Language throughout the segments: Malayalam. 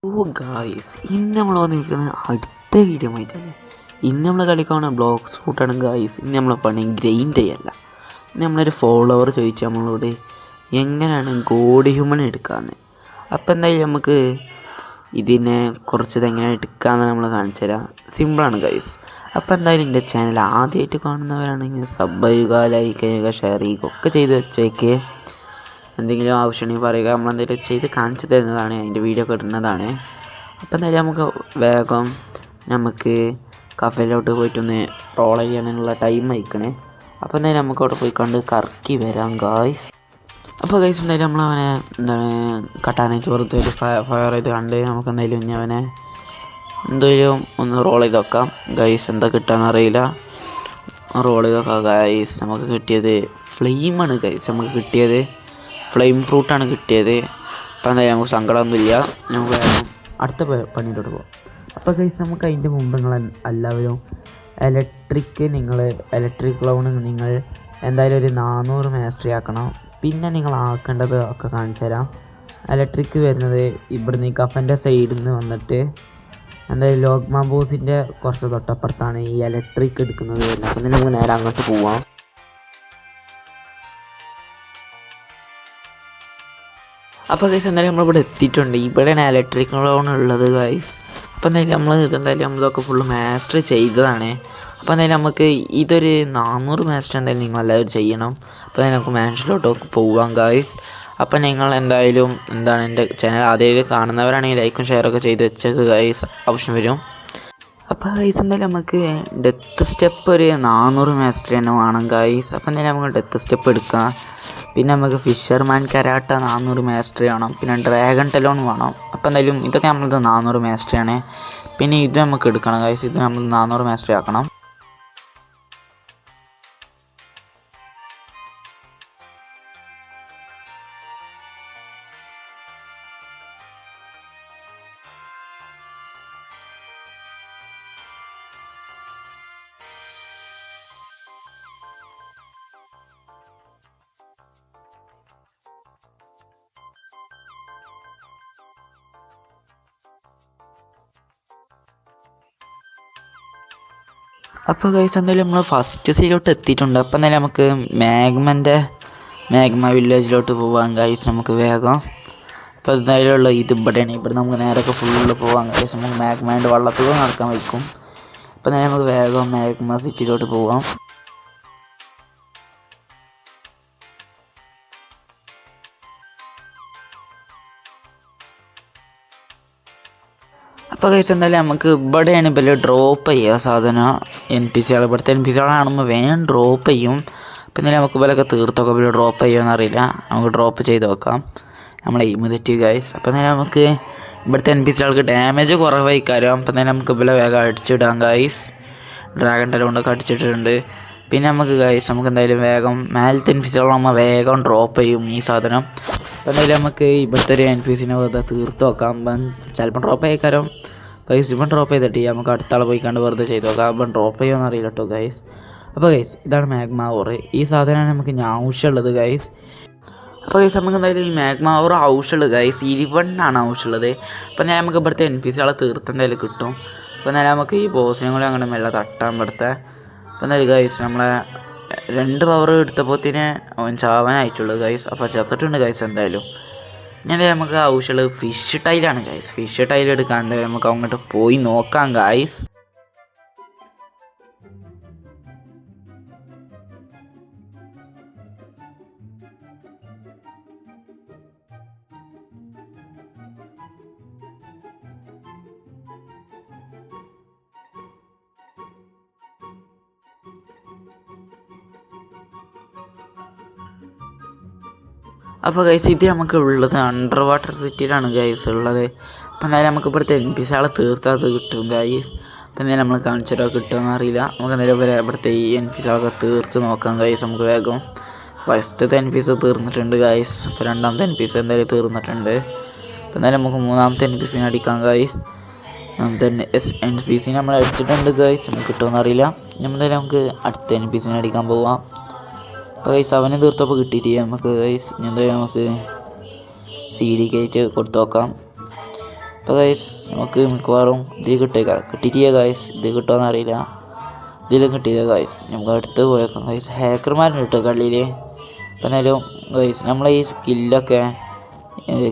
ഓ ഗായ്സ് ഇന്ന് നമ്മൾ വന്നിരിക്കുന്നത് അടുത്ത വീഡിയോ ആയിട്ടാണ്. ഇന്ന് നമ്മൾ കളിക്കാവുന്ന ബ്ലോക്സ് ഫുട്ടാണ് ഗായ്സ്. ഇന്ന് നമ്മളെ പണി ഗ്രൈൻഡ് ചെയ്യല്ല. ഇന്ന് നമ്മളൊരു ഫോളോവർ ചോദിച്ചു നമ്മളോട് എങ്ങനെയാണ് ഗോഡ് ഹ്യൂമൻ എടുക്കാമെന്ന്. അപ്പോൾ എന്തായാലും നമുക്ക് ഇതിനെ കുറച്ചത് എങ്ങനെ എടുക്കാമെന്ന് നമ്മൾ കാണിച്ചു തരാം. സിമ്പിളാണ് ഗായ്സ്. അപ്പോൾ എന്തായാലും എൻ്റെ ചാനൽ ആദ്യമായിട്ട് കാണുന്നവരാണെങ്കിൽ സബ് ചെയ്യുക, ലൈക്ക് ചെയ്യുക, ഷെയർ ചെയ്യുക ഒക്കെ ചെയ്ത് വെച്ചേക്ക്. എന്തെങ്കിലും ആവശ്യമുണ്ടെങ്കിൽ പറയുക, നമ്മളെന്തെങ്കിലും ചെയ്ത് കാണിച്ചു തരുന്നതാണ്, അതിൻ്റെ വീഡിയോ ഒക്കെ ഇടുന്നതാണ്. അപ്പോൾ എന്തായാലും നമുക്ക് കഫേയിലോട്ട് പോയിട്ടൊന്ന് റോൾ ചെയ്യാനുള്ള ടൈം അയക്കണേ. അപ്പോൾ എന്തായാലും നമുക്ക് അവിടെ പോയി കണ്ട് കറക്കി വരാം ഗായ്സ്. അപ്പോൾ ഗൈസ് എന്തായാലും നമ്മളവനെ കട്ടാനായിട്ട് പുറത്ത് ഒരു ഫയർ ചെയ്ത് കണ്ട് നമുക്ക് എന്തായാലും ഇനി അവനെ എന്തായാലും ഒന്ന് റോൾ ചെയ്ത് വെക്കാം ഗൈസ്. എന്താ കിട്ടാന്നറിയില്ല. റോൾ ചെയ്ത് വെക്കാം ഗൈസ്. നമുക്ക് കിട്ടിയത് ഫ്ലെയിമാണ് ഗൈസ്. നമുക്ക് കിട്ടിയത് ഫ്ലെയിം ഫ്രൂട്ടാണ് കിട്ടിയത്. അപ്പോൾ എന്തായാലും നമുക്ക് സങ്കടമൊന്നുമില്ല. നമുക്ക് അടുത്ത പണിയിലോട്ട് പോകാം. അപ്പോൾ ഗൈസ് നമുക്ക് അതിൻ്റെ മുമ്പ് എല്ലാവരും ഇലക്ട്രിക് ക്ലൗൺ നിങ്ങൾ എന്തായാലും ഒരു 400 മാസ്റ്ററി ആക്കണം. പിന്നെ നിങ്ങൾ ആക്കേണ്ടത് ഒക്കെ കാണിച്ചു തരാം. ഇലക്ട്രിക് വരുന്നത് ഇവിടുന്ന് ഈ കഫൻ്റെ സൈഡിൽ നിന്ന് വന്നിട്ട് എന്തായാലും ലോഗ്മാ ബോസിൻ്റെ കുറച്ച് തൊട്ടപ്പുറത്താണ് ഈ ഇലക്ട്രിക് എടുക്കുന്നത് വരുന്നത്. അപ്പം തന്നെ നമുക്ക് നേരെ അങ്ങോട്ട് പോവാം. അപ്പോൾ ഗൈസ് എന്തായാലും നമ്മളിവിടെ എത്തിയിട്ടുണ്ട്. ഇവിടെയാണ് ഇലക്ട്രിക് ലോൺ ഉള്ളത് ഗൈസ്. അപ്പോൾ എന്തായാലും നമ്മളിതൊക്കെ ഫുള്ള് മാസ്റ്റർ ചെയ്തതാണ്. അപ്പോൾ എന്തായാലും നമുക്ക് ഇതൊരു 400 മാസ്റ്റർ എന്തായാലും നിങ്ങളെല്ലാവരും ചെയ്യണം. അപ്പോൾ നമുക്ക് മാൻഷനിലോട്ടൊക്കെ പോവാം ഗൈസ്. അപ്പോൾ നിങ്ങൾ എന്തായാലും എൻ്റെ ചാനൽ ആദ്യമായിട്ട് കാണുന്നവരാണെങ്കിൽ ലൈക്കും ഷെയറൊക്കെ ചെയ്ത് വെച്ചേക്ക് ഗൈസ്, ആവശ്യം വരും. അപ്പോൾ ഗൈസ് എന്തായാലും നമുക്ക് ഡെത്ത് സ്റ്റെപ്പ് ഒരു 400 മാസ്റ്റർ തന്നെ വേണം ഗൈസ്. അപ്പോൾ എന്തായാലും നമുക്ക് ഡെത്ത് സ്റ്റെപ്പ് എടുക്കാം. പിന്നെ നമുക്ക് ഫിഷർമാൻ കരാട്ട 400 മാസ്റ്ററി വേണം. പിന്നെ ഡ്രാഗൺ ടെലോൺ വേണം. അപ്പോൾ എന്തായാലും ഇതൊക്കെ നമ്മളത് 400 മാസ്റ്ററിയാണ്. പിന്നെ ഇത് നമുക്ക് എടുക്കണം ഗൈസ്. ഇത് നമ്മൾ 400 മാസ്റ്ററി ആക്കണം. അപ്പോൾ ഗൈസ് എന്തായാലും നമ്മൾ ഫസ്റ്റ് സീലോട്ട് എത്തിയിട്ടുണ്ട്. അപ്പോൾ എന്തായാലും നമുക്ക് മാഗ്മ വില്ലേജിലോട്ട് പോവാം ഗൈസ്. നമുക്ക് വേഗം അപ്പോൾ എന്തായാലും ഇത് ഇവിടെയാണ്. ഇവിടെ നമുക്ക് നേരൊക്കെ ഫുള്ള് പോവാം ഗൈസ്. നമുക്ക് മാഗ്മേൻ്റെ വള്ളത്തിലൂടെ നടക്കാൻ വയ്ക്കും. അപ്പോൾ എന്തായാലും നമുക്ക് വേഗം മാഗ്മ സിറ്റിയിലോട്ട് പോവാം. അപ്പോൾ ഗൈസ് എന്തായാലും നമുക്ക് ഇവിടെയാണ് ഇവര് ഡ്രോപ്പ് ചെയ്യുക സാധനം. NPCകൾ ഇവിടുത്തെ NPCകളാണെന്ന് വേഗം ഡ്രോപ്പ് ചെയ്യും. അപ്പോൾ എന്തായാലും നമുക്ക് ഇവരൊക്കെ തീർത്തൊക്കെ ഇവർ ഡ്രോപ്പ് ചെയ്യുമെന്ന് അറിയില്ല. നമുക്ക് ഡ്രോപ്പ് ചെയ്ത് നോക്കാം. നമ്മൾ എയിം തെറ്റി ഗൈസ്. അപ്പോൾ എന്തായാലും നമുക്ക് ഇവിടുത്തെ NPCകൾക്ക് ഡാമേജ് കുറവായിക്കാരും. അപ്പോൾ എന്തായാലും നമുക്ക് ഇവരെ വേഗം അടിച്ചിടാം ഗൈസ്. ഡ്രാഗൺ ടെലോണ്ടൊക്കെ അടിച്ചിട്ടുണ്ട്. പിന്നെ നമുക്ക് ഗൈസ് നമുക്ക് എന്തായാലും വേഗം മേലത്തെ NPCകളാകുമ്പോൾ വേഗം ഡ്രോപ്പ് ചെയ്യും ഈ സാധനം. അപ്പോൾ എന്തായാലും നമുക്ക് ഇവിടുത്തെ ഒരു NPCനെ വെറുതെ തീർത്ത് നോക്കാം. ചിലപ്പോൾ ഡ്രോപ്പ് ആയിക്കാരം ഗൈസ്. ഇപ്പം ഡ്രോപ്പ് ചെയ്തിട്ട് നമുക്ക് അടുത്ത ആൾ പോയി കണ്ട് വെറുതെ ചെയ്ത് നോക്കാം. അപ്പം ഡ്രോപ്പ് ചെയ്യുമെന്ന് അറിയില്ല കേട്ടോ ഗൈസ്. അപ്പോൾ ഗൈസ് ഇതാണ് മാഗ്മ ഓർ. ഈ സാധനമാണ് നമുക്ക് ആവശ്യമുള്ളത് ഗൈസ്. അപ്പോൾ ഗൈസ് നമുക്ക് എന്തായാലും ഈ മാഗ്മ ഓർ ആവശ്യമുള്ളത് ഗൈസ് 21 ആവശ്യമുള്ളത്. അപ്പോൾ ഞാൻ നമുക്ക് ഇവിടുത്തെ NPCകളെ തീർത്ത് എന്തായാലും കിട്ടും. അപ്പോൾ എന്തായാലും നമുക്ക് ഈ ബോസിനെ കൂടെ അങ്ങനെ മെല്ലെ തട്ടാൻ ഇവിടുത്തെ. അപ്പോൾ എന്തായാലും ഗൈസ് നമ്മളെ 2 പവർ എടുത്തപ്പോഴത്തേന് അവൻ ചാവാനായിട്ടുള്ളൂ ഗൈസ്. അപ്പോൾ ചത്തിട്ടുണ്ട് ഗൈസ്. എന്തായാലും ഞാൻ നമുക്ക് ആവശ്യമുള്ളത് ഫിഷ് ടൈലാണ് ഗൈസ്. ഫിഷ് ടൈൽ എടുക്കാൻ എന്തായാലും നമുക്ക് അങ്ങോട്ട് പോയി നോക്കാം ഗൈസ്. അപ്പോൾ ഗൈസ് ഇത് നമുക്ക് ഉള്ളത് അണ്ടർ വാട്ടർ സിറ്റിയിലാണ് ഗൈസ് ഉള്ളത്. അപ്പോൾ എന്തായാലും നമുക്ക് ഇവിടുത്തെ NPCകളെ തീർത്താത് കിട്ടും ഗൈസ്. അപ്പോൾ എന്തായാലും നമ്മൾ കാണിച്ചിട്ടോ കിട്ടുമെന്ന് അറിയില്ല. നമുക്ക് എന്തായാലും ഇവിടുത്തെ ഈ NPCകളൊക്കെ തീർത്ത് നോക്കാം ഗൈസ്. നമുക്ക് വേഗം ഫസ്റ്റത്തെ NPC തീർന്നിട്ടുണ്ട് ഗൈസ്. അപ്പോൾ രണ്ടാമത്തെ NPC എന്തായാലും തീർന്നിട്ടുണ്ട്. അപ്പോൾ എന്തായാലും നമുക്ക് മൂന്നാമത്തെ NPCനെ അടിക്കാം ഗൈസ്. NPCനെ നമ്മൾ അടിച്ചിട്ടുണ്ട് ഗൈസ്. നമുക്ക് കിട്ടുമെന്ന് അറിയില്ല. എന്തായാലും നമുക്ക് അടുത്ത NPCനെ അടിക്കാൻ പോവാം. അപ്പോൾ ഗൈസ് അവനെ തീർത്തപ്പോൾ കിട്ടിയിട്ട് നമുക്ക് ഗൈസ് എന്തായാലും നമുക്ക് CD കയറ്റ് കൊടുത്തു നോക്കാം. അപ്പോൾ ഗൈസ് നമുക്ക് മിക്കവാറും ഇതിൽ കിട്ടിയിട്ടില്ല ഗൈസ്. ഇത് കിട്ടുമോയെന്ന് അറിയില്ല. ഇതിലും കിട്ടിയില്ല ഗൈസ്. നമുക്ക് അടുത്ത് പോയേക്കാം ഗൈസ്. ഹാക്കർമാരുണ്ട് കേട്ടോ കളിയിൽ. അപ്പം എന്നാലും ഗൈസ് നമ്മളെ ഈ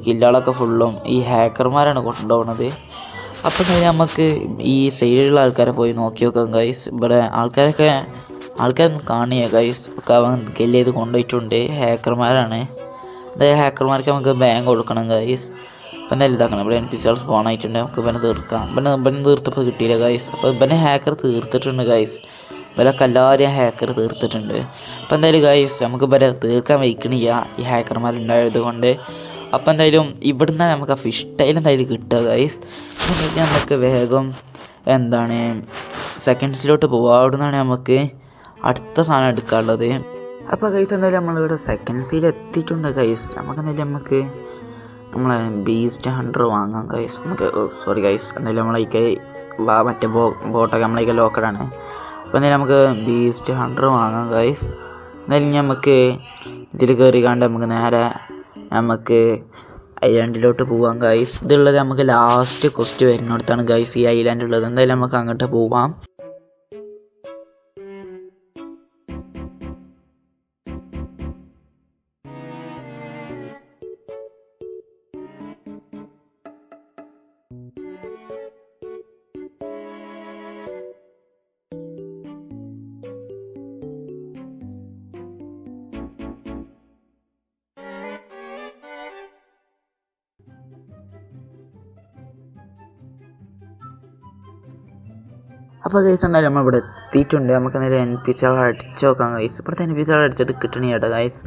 കില്ലുകളൊക്കെ ഫുള്ളും ഈ ഹാക്കർമാരാണ് കൊണ്ടുപോകുന്നത്. അപ്പം തന്നെ നമുക്ക് ഈ സൈഡിലുള്ള ആൾക്കാരെ പോയി നോക്കി നോക്കാം ഗൈസ്. ഇവിടെ ആൾക്കാരൊന്നും കാണില്ല ഗൈസ്. ഒക്കെ അവൻ കില്ല് ചെയ്ത് കൊണ്ടുപോയിട്ടുണ്ട്. ഹാക്കർമാരാണ്. അതായത് ഹാക്കർമാർക്ക് നമുക്ക് ബാങ്ക് കൊടുക്കണം ഗൈസ്. അപ്പം എന്തായാലും ഇതാക്കണം. ഇവിടെ NPCകൾ സ്പോൺ ആയിട്ടുണ്ട്. നമുക്ക് ഇവനെ തീർക്കാം. ഇവനെ തീർത്തപ്പോൾ കിട്ടിയില്ല ഗൈസ്. അപ്പോൾ ഇവനെ ഹാക്കർ തീർത്തിട്ടുണ്ട് ഗൈസ്. ഇവരൊക്കെ എല്ലാവരെയും ഹാക്കർ തീർത്തിട്ടുണ്ട്. അപ്പോൾ എന്തായാലും ഗൈസ് നമുക്ക് ഇവരെ തീർക്കാൻ വയ്ക്കണില്ല ഈ ഹാക്കർമാരുണ്ടായത് കൊണ്ട്. അപ്പോൾ എന്തായാലും ഇവിടുന്ന് നമുക്ക് ആ ഫിഷ് ടൈൽ എന്തായാലും കിട്ടുക ഗൈസ്. എന്നിട്ട് നമുക്ക് വേഗം സെക്കൻഡ്സിലോട്ട് പോവുക. അവിടെ നിന്നാണ് നമുക്ക് അടുത്ത സാധനം എടുക്കാനുള്ളത്. അപ്പോൾ ഗൈസ് എന്തായാലും നമ്മളിവിടെ സെക്കൻഡ്സിൽ എത്തിയിട്ടുണ്ട് ഗൈസ്. നമുക്ക് നമ്മളെ ബീസ്റ്റ് ഹണ്ടർ വാങ്ങാം ഗൈസ്. സോറി ഗൈസ്, എന്തായാലും നമ്മളേക്ക് മറ്റേ ബോട്ടൊക്കെ നമ്മളേക്ക് ലോക്കഡാണ്. അപ്പോൾ എന്തായാലും നമുക്ക് ബീസ്റ്റ് ഹണ്ടർ വാങ്ങാം ഗൈസ്. എന്തായാലും നമുക്ക് ഇതിൽ കയറിക്കാണ്ട് നമുക്ക് ഐലാൻഡിലോട്ട് പോവാം ഗൈസ്. ഇതുള്ളത് നമുക്ക് ലാസ്റ്റ് കോസ്റ്റ് വരുന്നിടത്താണ് ഗൈസ് ഈ ഐലാൻഡ് ഉള്ളത്. എന്തായാലും നമുക്ക് അങ്ങോട്ട് പോവാം. അപ്പോൾ ഗൈസ് എന്തായാലും നമ്മളിവിടെ എത്തിയിട്ടുണ്ട്. നമുക്ക് എന്തായാലും NPCകൾ അടിച്ച് നോക്കാം ഗൈസ്. ഇപ്പോഴത്തെ NPCകൾ അടിച്ചിട്ട് കിട്ടണ കേട്ടോ ഗൈസ്.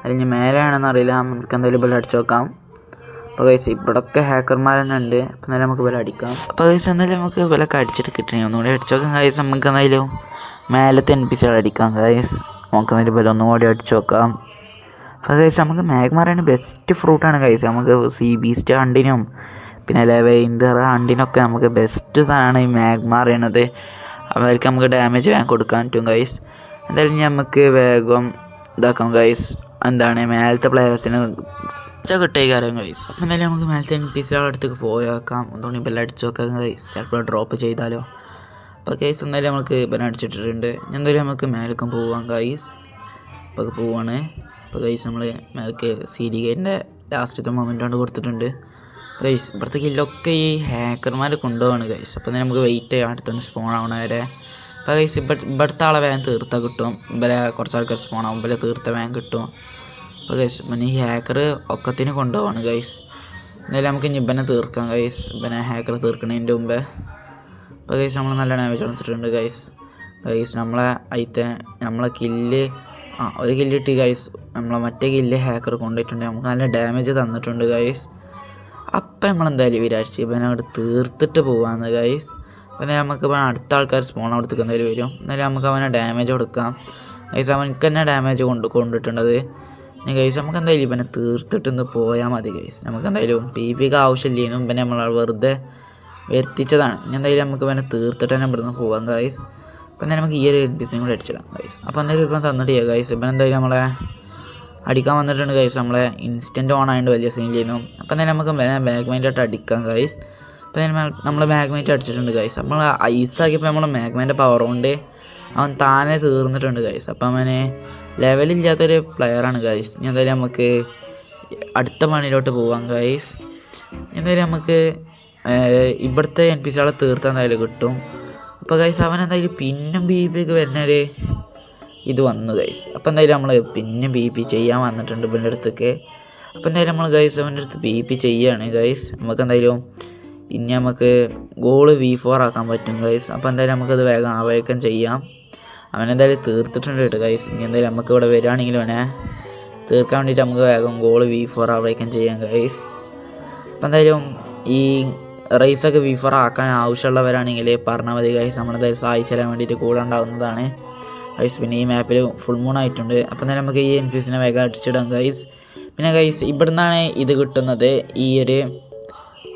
അല്ലെങ്കിൽ മേലെയാണെന്ന് അറിയില്ല. നമുക്ക് എന്തായാലും ഇവിടെ അടിച്ച് നോക്കാം. അപ്പോൾ ഗൈസ് ഇവിടെയൊക്കെ ഹാക്കർമാർ തന്നെ ഉണ്ട്. അപ്പോൾ എന്തായാലും നമുക്ക് വില അടിക്കാം. അപ്പോൾ ഗൈസ് എന്തായാലും നമുക്ക് വിലയൊക്കെ അടിച്ചിട്ട് കിട്ടണേ. ഒന്നുകൂടി അടിച്ച് നോക്കാം ഗൈസ്. നമുക്ക് എന്തായാലും മേലത്തെ NPCകൾ അടിക്കാം ഗൈസ്. നമുക്ക് എന്തായാലും വില ഒന്നുകൂടി അടിച്ച് നോക്കാം. അപ്പോൾ ഗൈസ് നമുക്ക് മാഗ്മാറാണ് ബെസ്റ്റ് ഫ്രൂട്ടാണ് ഗൈസ്. നമുക്ക് സീ ബീസ്റ്റ് ഹണ്ടിനും പിന്നെ ലെവൈൻഡർ ഹണ്ടിനൊക്കെ നമുക്ക് ബെസ്റ്റ് സാധനമാണ് ഈ മാഗ്മാർ ചെയ്യണത്. അവർക്ക് നമുക്ക് ഡാമേജ് വേഗം കൊടുക്കാൻ പറ്റും ഗൈസ്. എന്തായാലും നമുക്ക് വേഗം ഇതാക്കാം ഗൈസ്. മേലത്തെ പ്ലേയേഴ്സിന് കിട്ടിയ കാര്യം ഗൈസ്. അപ്പോൾ എന്തായാലും നമുക്ക് മേലത്തെ NPCകളുടെ അടുത്തേക്ക് പോയേക്കാം. ഒന്നുകൂടി ബെല്ല് അടിച്ച് നോക്കാം ഗൈസ്. ചിലപ്പോൾ ഡ്രോപ്പ് ചെയ്താലോ. അപ്പോൾ ഗൈസ് എന്തായാലും നമുക്ക് ബെല്ല് അടിച്ചിട്ടിട്ടുണ്ട്. എന്തായാലും നമുക്ക് മേലേക്കും പോവാം ഗൈസ്. അപ്പോൾ പോവാണ്. അപ്പോൾ ഗൈസ് നമ്മൾ മേലേക്ക് CD ഗേറ്റിൻ്റെ ലാസ്റ്റത്തെ മൊമെൻ്റ് കൊടുത്തിട്ടുണ്ട് ഗൈസ്. ഇവിടുത്തെ കില്ലൊക്കെ ഈ ഹാക്കർമാർ കൊണ്ടുപോവാണ് ഗൈസ്. അപ്പോൾ നമുക്ക് വെയിറ്റ് ചെയ്യാം അടുത്തൊന്ന് സ്പോൺ ആവണ വരെ. അപ്പോൾ ഗൈസ് ഇവിടുത്തെ ആളെ വേഗം തീർത്താൽ കിട്ടും. ഇവരെ കുറച്ച് ആൾക്കാർ സ്പോൺ ആവും. ഇവരെ തീർത്ത വേഗം കിട്ടും. അപ്പോൾ ഗൈസ് പിന്നെ ഈ ഹാക്കർ ഒക്കത്തിന് കൊണ്ടുപോവാണ് ഗൈസ്. എന്തായാലും നമുക്ക് ഇവനെ തീർക്കാം ഗൈസ്. ഇവനെ ഹാക്കർ തീർക്കണതിൻ്റെ മുമ്പേ. അപ്പോൾ ഗൈസ് നമ്മൾ നല്ല ഡാമേജ് കൊടുത്തിട്ടുണ്ട് ഗൈസ്. നമ്മളെ കില്ല് ഒരു കില്ല് കിട്ടി ഗൈസ്. നമ്മളെ മറ്റേ കില്ല് ഹാക്കർ കൊണ്ടുപോയിട്ടുണ്ട്. നമുക്ക് നല്ല ഡാമേജ് തന്നിട്ടുണ്ട് ഗൈസ്. അപ്പം നമ്മളെന്തായാലും വിചാരിച്ച് ഇവനെ അവിടെ തീർത്തിട്ട് പോവാന്ന് ഗൈസ്. അപ്പം നമുക്ക് അടുത്ത ആൾക്കാർ സ്പോൺ കൊടുത്തേക്ക് എന്തായാലും വരും. എന്നാലും നമുക്ക് അവനെ ഡാമേജ് കൊടുക്കാം ഗൈസ്. അവനക്ക് തന്നെ ഡാമേജ് കൊണ്ടിട്ടുണ്ടത് ഗൈസ്. നമുക്ക് എന്തായാലും ഇവനെ തീർത്തിട്ടൊന്ന് പോയാൽ മതി ഗൈസ്. നമുക്ക് എന്തായാലും PPക്ക് ആവശ്യമില്ലേനും ഇവനെ നമ്മൾ വെറുതെ വരുത്തിച്ചതാണ്. എന്തായാലും നമുക്ക് ഇവനെ തീർത്തിട്ട് തന്നെ ഇവിടുന്ന് പോവാം ഗൈസ്. അപ്പം എന്തായാലും നമുക്ക് ഈ ഒരു NPCയും കൂടി അടിച്ചിടാം ഗൈസ്. അപ്പോൾ എന്തായാലും ഇപ്പം തന്നിട്ട് ചെയ്യാം ഗൈസ്. ഇവൻ എന്തായാലും നമ്മളെ അടിക്കാൻ വന്നിട്ടുണ്ട് ഗൈസ്. നമ്മളെ ഇൻസ്റ്റൻറ്റ് ഓൺ ആയതുകൊണ്ട് വലിയ സീൻ ചെയ്യുന്നു. അപ്പം തന്നെ നമുക്ക് മാഗ്മൈൻ്റായിട്ട് അടിക്കാം ഗൈസ്. അപ്പം നമ്മൾ മാഗ്മൈറ്റ് അടിച്ചിട്ടുണ്ട് ഗൈസ്. നമ്മൾ ഐസാക്കിയപ്പോൾ നമ്മളെ മാഗ്മൈൻ്റെ പവർ കൊണ്ട് അവൻ താനെ തീർന്നിട്ടുണ്ട് ഗൈസ്. അപ്പം അവന് ലെവലില്ലാത്തൊരു പ്ലെയറാണ് ഗൈസ്. എന്തായാലും നമുക്ക് അടുത്ത പണിയിലോട്ട് പോവാം ഗൈസ്. എന്തായാലും നമുക്ക് ഇവിടുത്തെ NPCകളെ തീർത്താൽ എന്തായാലും കിട്ടും. അപ്പോൾ ഗൈസ് അവനെന്തായാലും പിന്നും PPക്ക് വരുന്നൊരു ഇത് വന്നു ഗൈസ്. അപ്പോൾ എന്തായാലും നമ്മൾ പിന്നെ PP ചെയ്യാൻ വന്നിട്ടുണ്ട് ഇവൻ്റെ അടുത്തേക്ക്. അപ്പോൾ എന്തായാലും നമ്മൾ ഗൈസ് അവൻ്റെ അടുത്ത് PP ചെയ്യുകയാണ് ഗൈസ്. നമുക്ക് എന്തായാലും ഇനി നമുക്ക് ഗോള് V4 ആക്കാൻ പറ്റും ഗൈസ്. അപ്പോൾ എന്തായാലും നമുക്കത് വേഗം ആവേക്കം ചെയ്യാം. അവനെന്തായാലും തീർത്തിട്ടുണ്ട് കേട്ടോ ഗൈസ്. ഇനി എന്തായാലും നമുക്ക് ഇവിടെ വരികയാണെങ്കിലും അവനെ തീർക്കാൻ വേണ്ടിയിട്ട് നമുക്ക് വേഗം ഗോള് V4 ആവേക്കം ചെയ്യാം ഗൈസ്. അപ്പോൾ എന്തായാലും ഈ റേസൊക്കെ V4 ആക്കാൻ ആവശ്യമുള്ളവരാണെങ്കിൽ പറഞ്ഞാൽ മതി ഗൈസ്. നമ്മളെന്തായാലും സഹായിച്ചു തരാൻ വേണ്ടിയിട്ട് കൂടെ ഉണ്ടാവുന്നതാണ് ഗൈസ്. പിന്നെ ഈ മാപ്പിൽ ഫുൾ മൂൺ ആയിട്ടുണ്ട്. അപ്പം തന്നെ നമുക്ക് ഈ NPCനെ വേഗം അടിച്ചിടാം ഗൈസ്. പിന്നെ ഗൈസ് ഇവിടുന്നാണ് ഇത് കിട്ടുന്നത്. ഈ ഒരു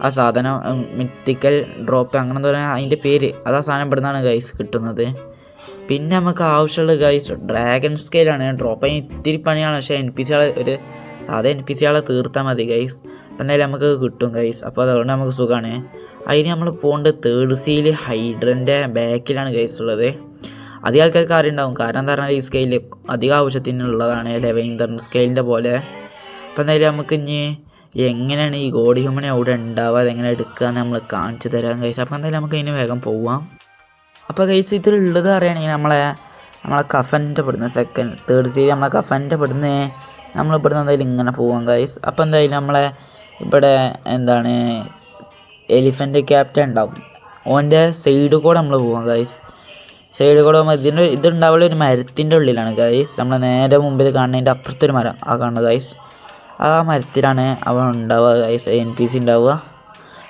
ആ സാധനം മിത്തിക്കൽ ഡ്രോപ്പ് അങ്ങനെ എന്താ പറയുക അതിൻ്റെ പേര് അതാ സാധനം ഇവിടുന്നാണ് ഗൈസ് കിട്ടുന്നത്. പിന്നെ നമുക്ക് ആവശ്യമുള്ളത് ഗൈസ് ഡ്രാഗൺ സ്കെയിലാണ്. ഡ്രോപ്പ് ചെയ്യാൻ ഇത്തിരി പണിയാണ്. പക്ഷേ NPCകളെ ഒരു സാധാ NPCകളെ തീർത്താൽ മതി ഗൈസ്. അപ്പം എന്തായാലും നമുക്ക് കിട്ടും ഗൈസ്. അപ്പോൾ അതുകൊണ്ട് നമുക്ക് സുഖമാണ്. അതിന് നമ്മൾ പോകേണ്ടത് 3rd സീല് ഹൈഡ്രൻ്റെ ബാക്കിലാണ് ഗൈസ് ഉള്ളത്. അധികം ആൾക്കാർക്ക് അറിയുണ്ടാവും, കാരണം എന്താ പറഞ്ഞാൽ ഈ സ്കെയിൽ അധികം ആവശ്യത്തിനുള്ളതാണ്, ലെവൈൻഡർ സ്കെയിലിൻ്റെ പോലെ. അപ്പോൾ എന്തായാലും നമുക്ക് ഇനി എങ്ങനെയാണ് ഈ ഗോഡ് ഹ്യൂമനെ അവിടെ ഉണ്ടാവുക, അതെങ്ങനെ എടുക്കുക എന്ന് നമ്മൾ കാണിച്ചു തരാം ഗൈസ്. അപ്പോൾ എന്തായാലും നമുക്ക് ഇതിന് വേഗം പോവാം. അപ്പോൾ ഗൈസ് ഇതിലുള്ളത് അറിയണമെങ്കിൽ നമ്മളെ കഫൻ്റെ പെടുന്ന 3rd സീരീസ് നമ്മളെ കഫൻ്റെ പെടുന്ന നമ്മളിവിടുന്ന് എന്തായാലും ഇങ്ങനെ പോവാം ഗൈസ്. അപ്പോൾ എന്തായാലും നമ്മളെ ഇവിടെ എന്താണ് എലിഫൻ്റ് ക്യാപ്റ്റൻ ഉണ്ടാവും, ഓൻ്റെ സൈഡിൽ കൂടെ നമ്മൾ പോവാം ഗൈസ്. സൈഡിൽ കൂടെ പോകുമ്പോൾ ഇതുണ്ടാവുള്ള ഒരു മരത്തിൻ്റെ ഉള്ളിലാണ് ഗൈസ്. നമ്മൾ നേരെ മുമ്പിൽ കാണുന്നതിൻ്റെ അപ്പുറത്തൊരു മരം ആ കാണുന്നത് ഗൈസ്. ആ മരത്തിലാണ് അവൻ ഉണ്ടാവുക ഗൈസ്, NPC ഉണ്ടാവുക.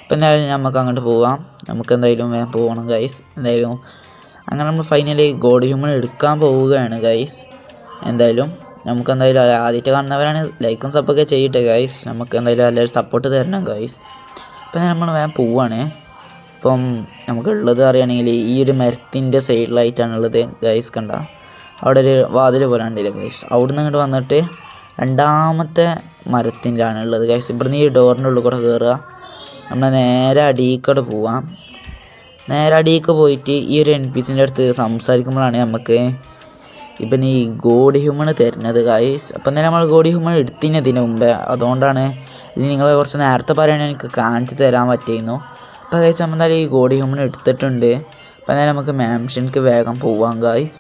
അപ്പോൾ എന്തായാലും നമുക്ക് അങ്ങോട്ട് പോവാം. നമുക്ക് എന്തായാലും വേഗം പോകണം ഗൈസ്. എന്തായാലും അങ്ങനെ നമ്മൾ ഫൈനലി ഗോഡ് ഹ്യൂമൻ എടുക്കാൻ പോവുകയാണ് ഗൈസ്. എന്തായാലും നമുക്ക് എന്തായാലും ആദ്യമായിട്ട് കാണുന്നവരാണ് ലൈക്കും സപ്പൊക്കെ ചെയ്യട്ടെ ഗൈസ്. നമുക്ക് എന്തായാലും എല്ലാവരും സപ്പോർട്ട് തരണം ഗൈസ്. അപ്പം നമ്മൾ വേഗം പോവുകയാണ്. ഇപ്പം നമുക്കുള്ളത് അറിയുകയാണെങ്കിൽ ഈ ഒരു മരത്തിൻ്റെ സൈഡിലായിട്ടാണുള്ളത് ഗൈസ്. കണ്ട അവിടെ ഒരു വാതിൽ പോലെ ഉണ്ടല്ലോ ഗൈസ്. അവിടെ നിന്ന് ഇങ്ങോട്ട് വന്നിട്ട് 2ാമത്തെ മരത്തിൻ്റെയാണ് ഉള്ളത് ഗൈസ്. ഇവിടുന്ന് ഈ ഡോറിൻ്റെ ഉള്ളിൽ കൂടെ കയറുക, നമ്മൾ നേരെ അടിയിൽക്കൂടെ പോവാം. നേരെ അടിയിലേക്ക് പോയിട്ട് ഈ ഒരു NPCൻ്റെ അടുത്ത് സംസാരിക്കുമ്പോഴാണ് നമുക്ക് ഇപ്പം ഈ ഗോഡ് ഹ്യൂമൺ തരുന്നത് ഗൈസ്. അപ്പം തന്നെ നമ്മൾ ഗോഡ് ഹ്യൂമൺ എടുത്തതിന് മുമ്പേ, അതുകൊണ്ടാണ് ഇത് നിങ്ങളെ കുറച്ച് നേരത്തെ പറയുകയാണെങ്കിൽ എനിക്ക് കാണിച്ച് തരാൻ പറ്റിയിരുന്നു. അപ്പോൾ ഗൈസ് നമ്മൾ എന്തായാലും ഈ ഗോഡ് ഹ്യൂമൺ എടുത്തിട്ടുണ്ട്. അപ്പം എന്തായാലും നമുക്ക് മാംഷൻക്ക് വേഗം പോവാം ഗൈസ്.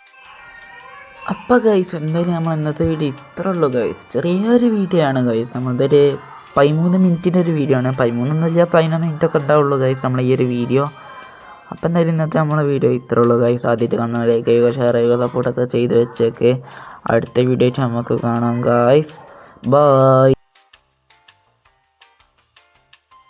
അപ്പോൾ ഗൈസ് എന്തായാലും നമ്മൾ ഇന്നത്തെ വീഡിയോ ഇത്ര ഉള്ളൂ ഗൈസ്. ചെറിയൊരു വീഡിയോ ആണ് ഗൈസ്. നമ്മളതൊരു 13 മിനിറ്റിൻ്റെ ഒരു വീഡിയോ ആണ്. 13 11 മിനിറ്റൊക്കെ ഉണ്ടാവുള്ളൂ ഗൈസ് നമ്മൾ ഈ ഒരു വീഡിയോ. അപ്പം എന്തായാലും ഇന്നത്തെ നമ്മളെ വീഡിയോ ഇത്ര ഉള്ളൂ ഗൈസ്. ആദ്യമായിട്ട് കാണുന്ന ലൈക്ക് ചെയ്യുക, ഷെയർ ചെയ്യുക, സപ്പോർട്ടൊക്കെ ചെയ്ത് വെച്ചേക്ക്. അടുത്ത വീഡിയോ ആയിട്ട് നമുക്ക് കാണാം ഗൈസ്. ബൈ.